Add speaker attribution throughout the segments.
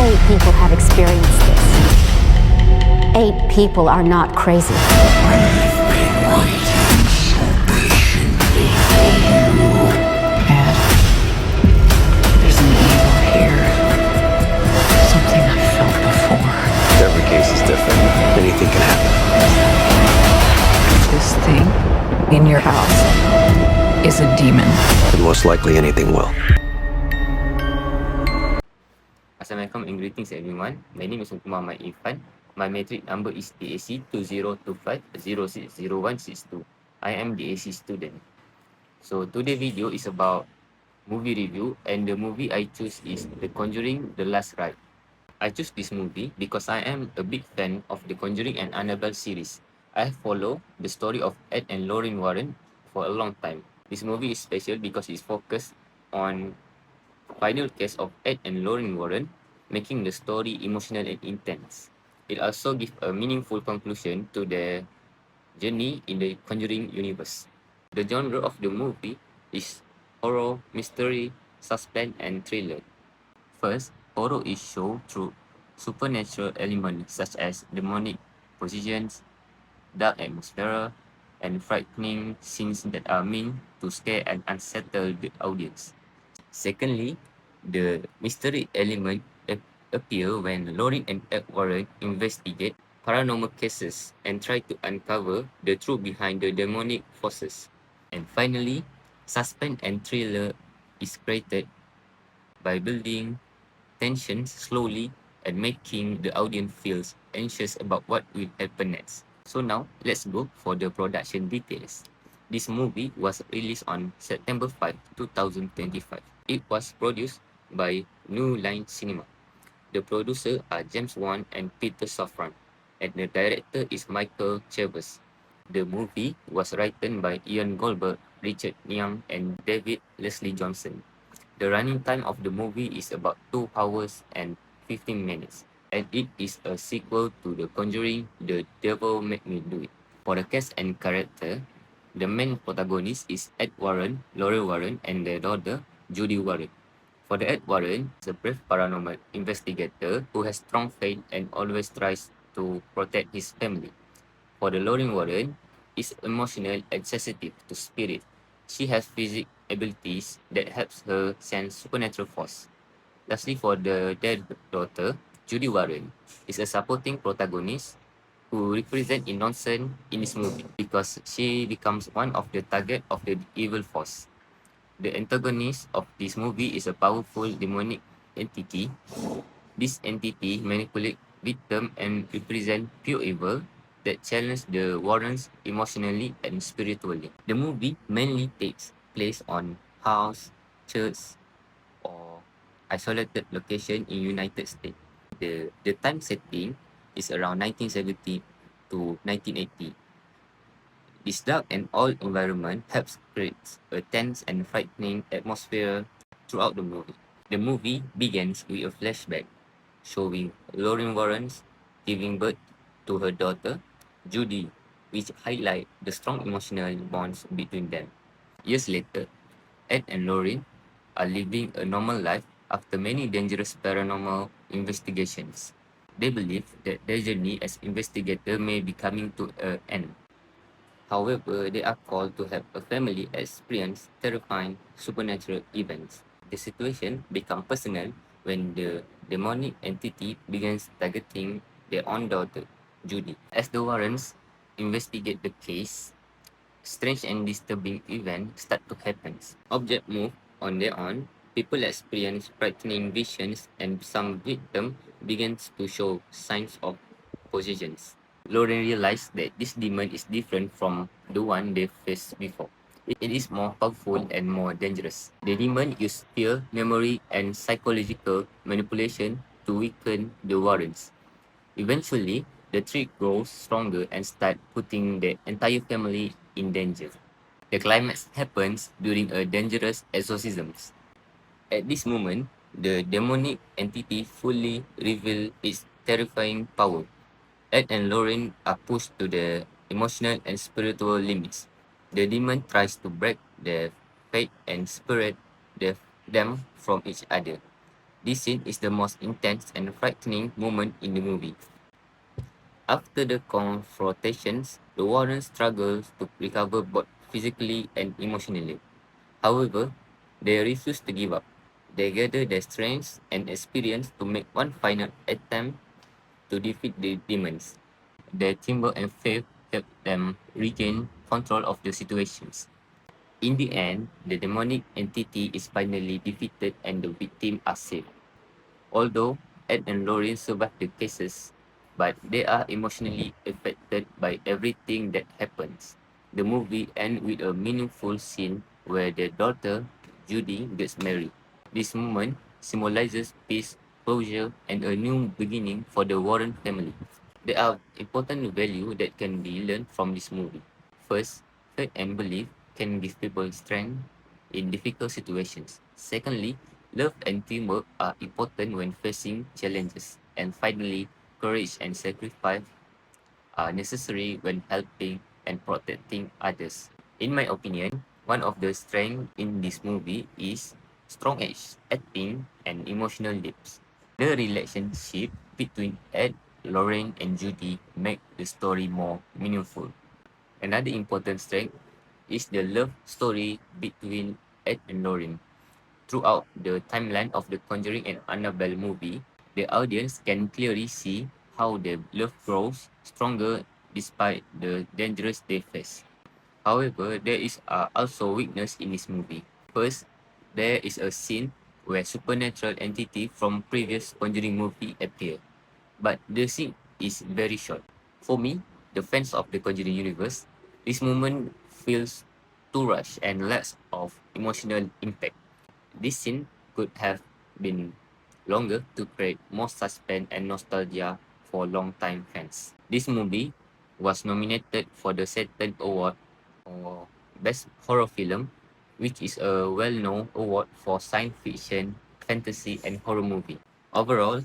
Speaker 1: 8 people have experienced this. 8 people are not crazy.
Speaker 2: Dad, there's an evil here. Something I've felt before.
Speaker 3: Every case is different. Anything can happen.
Speaker 2: This thing in your house is a demon.
Speaker 3: And most likely anything will.
Speaker 4: Assalamualaikum and greetings everyone. My name is Umar Mai Irfan. My matric number is DAC 2025-060162. I am DAC student. So today's video is about movie review, and the movie I choose is The Conjuring: The Last Ride. I choose this movie because I am a big fan of The Conjuring and Annabelle series. I have followed the story of Ed and Lorraine Warren for a long time. This movie is special because it's focused on final case of Ed and Lorraine Warren, making the story emotional and intense. It also gives a meaningful conclusion to their journey in the Conjuring universe. The genre of the movie is horror, mystery, suspense, and thriller. First, horror is shown through supernatural elements such as demonic possessions, dark atmosphere, and frightening scenes that are meant to scare and unsettle the audience. Secondly, the mystery element appear when Lorraine and Ed Warren investigate paranormal cases and try to uncover the truth behind the demonic forces. And finally, suspense and thriller is created by building tension slowly and making the audience feels anxious about what will happen next. So now, let's go for the production details. This movie was released on September 5, 2025. It was produced by New Line Cinema. The producers are James Wan and Peter Safran, and the director is Michael Chavez. The movie was written by Ian Goldberg, Richard Young, and David Leslie Johnson. The running time of the movie is about 2 hours and 15 minutes, and it is a sequel to The Conjuring: The Devil Made Me Do It. For the cast and character, the main protagonist is Ed Warren, Lorraine Warren, and their daughter, Judy Warren. For the Ed Warren, is a brave paranormal investigator who has strong faith and always tries to protect his family. For the Lorraine Warren, is emotional and sensitive to spirit. She has physical abilities that helps her sense supernatural force. Lastly, for the dead daughter, Judy Warren is a supporting protagonist who represent innocence in this movie because she becomes one of the target of the evil force. The antagonist of this movie is a powerful demonic entity. This entity manipulates victims and represent pure evil that challenge the Warrens emotionally and spiritually. The movie mainly takes place on house, church, or isolated location in United States. The time setting is around 1970 to 1980. This dark and old environment helps create a tense and frightening atmosphere throughout the movie. The movie begins with a flashback showing Lorraine Warren giving birth to her daughter, Judy, which highlight the strong emotional bonds between them. Years later, Ed and Lorraine are living a normal life after many dangerous paranormal investigations. They believe that their journey as investigator may be coming to an end. However, they are called to help a family experience terrifying supernatural events. The situation becomes personal when the demonic entity begins targeting their own daughter, Judy. As the Warrens investigate the case, strange and disturbing events start to happen. Objects move on their own, people experience frightening visions, and some victims begin to show signs of possessions. Lauren realized that this demon is different from the one they faced before. It is more powerful and more dangerous. The demon uses fear, memory, and psychological manipulation to weaken the Warrens. Eventually, the trick grows stronger and starts putting the entire family in danger. The climax happens during a dangerous exorcism. At this moment, the demonic entity fully reveals its terrifying power. Ed and Lorraine are pushed to the emotional and spiritual limits. The demon tries to break their faith and separate them from each other. This scene is the most intense and frightening moment in the movie. After the confrontations, the Warrens struggle to recover both physically and emotionally. However, they refuse to give up. They gather their strength and experience to make one final attempt to defeat the demons. Their teamwork and faith help them regain control of the situations. In the end, the demonic entity is finally defeated and the victims are saved. Although Ed and Lauren survive the cases, but they are emotionally affected by everything that happens. The movie ends with a meaningful scene where their daughter, Judy, gets married. This moment symbolizes peace, closure, and a new beginning for the Warren family. There are important values that can be learned from this movie. First, faith and belief can give people strength in difficult situations. Secondly, love and teamwork are important when facing challenges. And finally, courage and sacrifice are necessary when helping and protecting others. In my opinion, one of the strengths in this movie is strong acting and emotional depth. The relationship between Ed, Lauren, and Judy make the story more meaningful. Another important strength is the love story between Ed and Lauren. Throughout the timeline of the Conjuring and Annabelle movie, the audience can clearly see how their love grows stronger despite the dangers they face. However, there is also weakness in this movie. First, there is a scene where supernatural entity from previous Conjuring movie appear, but the scene is very short. For me, the fans of the Conjuring universe, this moment feels too rushed and less of emotional impact. This scene could have been longer to create more suspense and nostalgia for long-time fans. This movie was nominated for the Saturn Award for Best Horror Film, which is a well-known award for science fiction, fantasy, and horror movie. Overall,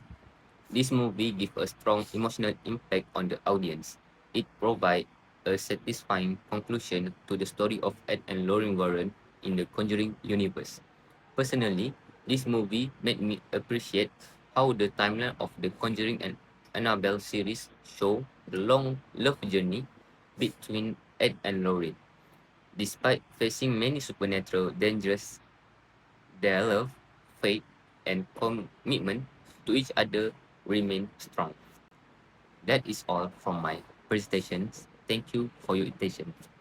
Speaker 4: this movie gives a strong emotional impact on the audience. It provides a satisfying conclusion to the story of Ed and Lauren Warren in the Conjuring universe. Personally, this movie made me appreciate how the timeline of the Conjuring and Annabelle series show the long love journey between Ed and Lauren. Despite facing many supernatural dangers, their love, faith, and commitment to each other remain strong. That is all from my presentations. Thank you for your attention.